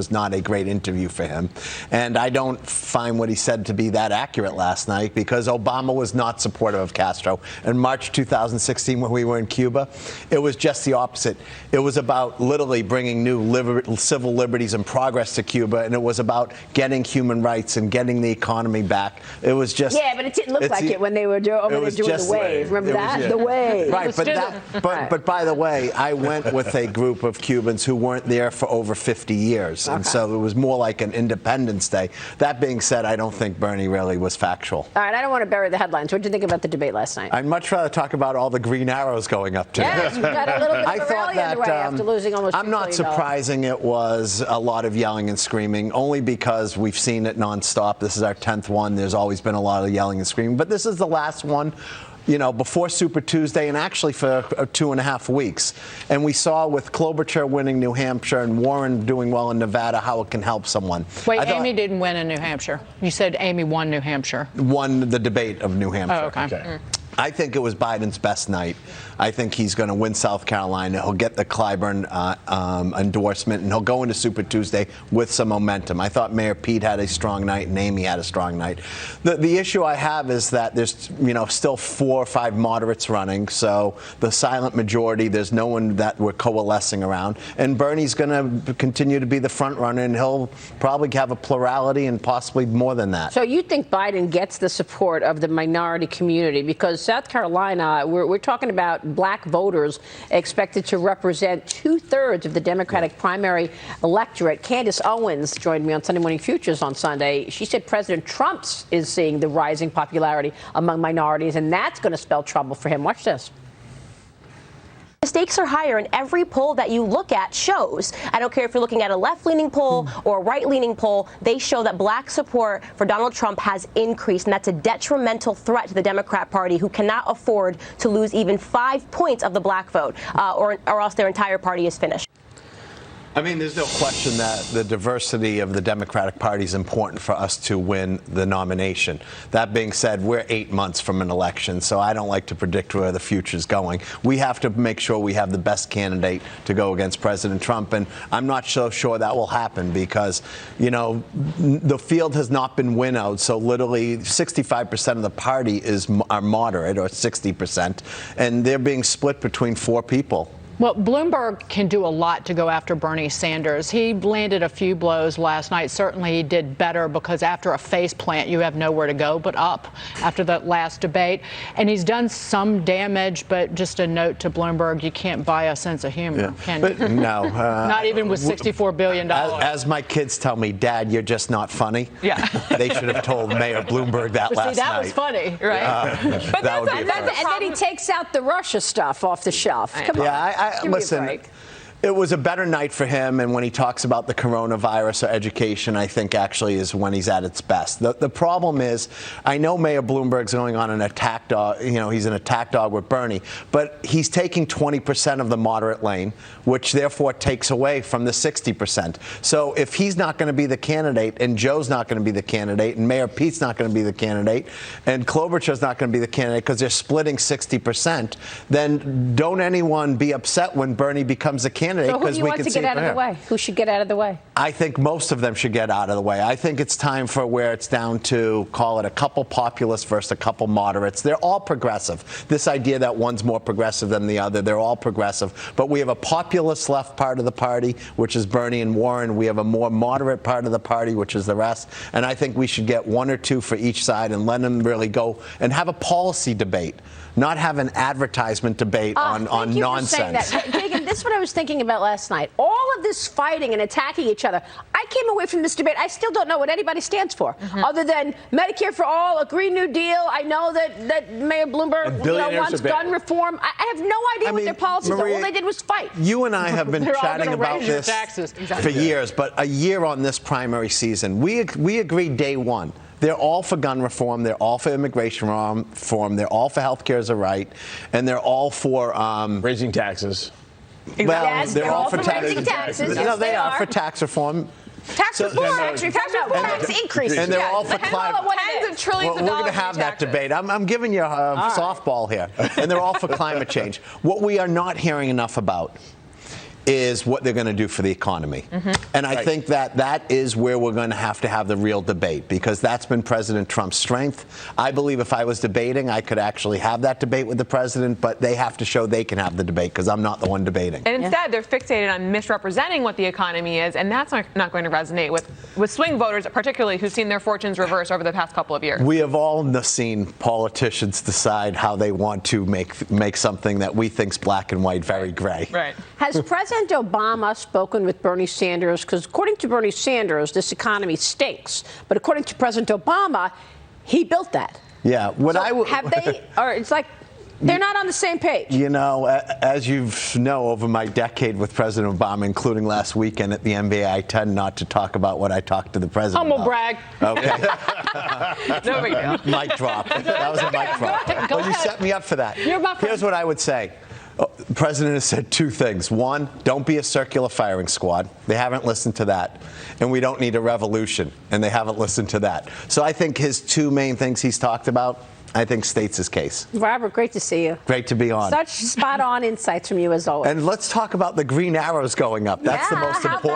was not a great interview for him. And I don't find what he said to be that accurate last night, because Obama was not supportive of Castro. In March 2016, when we were in Cuba, it was just the opposite. It was about literally bringing new civil liberties and progress to Cuba, and it was about getting human rights and getting the economy back. It was just... Yeah, but it didn't look like it when they were doing the wave. Remember that? The wave. Right, but by the way, I went with a group of Cubans who weren't there for over 50 years. And so it was more like an Independence Day. That being said, I don't think Bernie really was factual. All right, I don't want to bury the headlines. What did you think about the debate last night? I'd much rather talk about all the green arrows going up today. Yes, we got a little bit of a rally underway after losing almost $2 I'm not surprising it was a lot of yelling and screaming, only because we've seen it nonstop. This is our 10th one. There's always been a lot of yelling and screaming. But this is the last one, before Super Tuesday, and actually for 2.5 weeks. And we saw with Klobuchar winning New Hampshire and Warren doing well in Nevada how it can help someone. Wait, Amy didn't win in New Hampshire. You said Amy won New Hampshire. Won the debate of New Hampshire. Oh, okay. I think it was Biden's best night. I think he's going to win South Carolina. He'll get the Clyburn endorsement, and he'll go into Super Tuesday with some momentum. I thought Mayor Pete had a strong night, and Amy had a strong night. The issue I have is that there's still 4 or 5 moderates running, so the silent majority, there's no one that we're coalescing around. And Bernie's going to continue to be the front runner, and he'll probably have a plurality and possibly more than that. So you think Biden gets the support of the minority community? Because South Carolina, we're talking about black voters expected to represent 2/3 of the Democratic primary electorate. Candace Owens joined me on Sunday Morning Futures on Sunday. She said President Trump is seeing the rising popularity among minorities, and that's going to spell trouble for him. Watch this. The stakes are higher, and every poll that you look at shows. I don't care if you're looking at a left-leaning poll or a right-leaning poll, they show that black support for Donald Trump has increased, and that's a detrimental threat to the Democrat Party, who cannot afford to lose even 5 points of the black vote, or else their entire party is finished. I mean, there's no question that the diversity of the Democratic Party is important for us to win the nomination. That being said, we're 8 months from an election, so I don't like to predict where the future is going. We have to make sure we have the best candidate to go against President Trump, and I'm not so sure that will happen because, the field has not been winnowed, so literally 65% of the party are moderate, or 60%, and they're being split between 4 people. Well, Bloomberg can do a lot to go after Bernie Sanders. He landed a few blows last night. Certainly he did better, because after a face plant, you have nowhere to go but up after the last debate. And he's done some damage, but just a note to Bloomberg, you can't buy a sense of humor, can you? No. Not even with $64 billion. As my kids tell me, Dad, you're just not funny. Yeah. They should have told Mayor Bloomberg that last night. See, that was funny, right? But that would be and then he takes out the Russia stuff off the shelf. Come on. Listen, it was a better night for him, and when he talks about the coronavirus or education, I think actually is when he's at its best. The problem is, I know Mayor Bloomberg's going on an attack dog, he's an attack dog with Bernie, but he's taking 20% of the moderate lane, which therefore takes away from the 60%. So if he's not going to be the candidate, and Joe's not going to be the candidate, and Mayor Pete's not going to be the candidate, and Klobuchar's not going to be the candidate because they're splitting 60%, then don't anyone be upset when Bernie becomes a candidate. So who do you want to get out of the way? Who should get out of the way? I think most of them should get out of the way. I think it's time for where it's down to, call it a couple populists versus a couple moderates. They're all progressive. This idea that one's more progressive than the other, they're all progressive. But we have a populist left part of the party, which is Bernie and Warren. We have a more moderate part of the party, which is the rest. And I think we should get 1 or 2 for each side and let them really go and have a policy debate, not have an advertisement debate on nonsense. Kagan, this is what I was thinking about last night. All of this fighting and attacking each other. I came away from this debate. I still don't know what anybody stands for, other than Medicare for all, a Green New Deal. I know that Mayor Bloomberg wants gun reform. I have no idea what their policies are. All they did was fight. You and I have been chatting about this for years, but a year on this primary season, we agreed day one. They're all for gun reform. They're all for immigration reform. They're all for health care as a right. And they're all for raising taxes. Well, yes, they're all for raising taxes. No, they are for tax reform. Tax increase. And they're all for climate. Tens of trillions of We're dollars going to have in that taxes. debate. I'm giving you a softball here. And they're all for climate change. What we are not hearing enough about is what they're going to do for the economy. And I think that is where we're going to have the real debate, because that's been President Trump's strength. I believe if I was debating, I could actually have that debate with the president, but they have to show they can have the debate, because I'm not the one debating. And instead, they're fixated on misrepresenting what the economy is, and that's not going to resonate with swing voters, particularly who've seen their fortunes reverse over the past couple of years. We have all seen politicians decide how they want to make something that we think's black and white very gray. Right. Has President Obama spoken with Bernie Sanders? Because according to Bernie Sanders, this economy stinks. But according to President Obama, he built that. Yeah. Have they? Or it's like they're not on the same page. You know, as you know, over my decade with President Obama, including last weekend at the NBA, I tend not to talk about what I talked to the president Humble about. brag. Okay. No big deal. Mic drop. That was a mic drop. Go Well, you ahead. set me up for that. You're my friend. Here's what I would say. The president has said two things. One, don't be a circular firing squad. They haven't listened to that. And we don't need a revolution. And they haven't listened to that. So I think his two main things he's talked about, I think, states his case. Robert, great to see you. Great to be on. Such spot-on insights from you as always. And let's talk about the green arrows going up. That's the Yeah, most how important.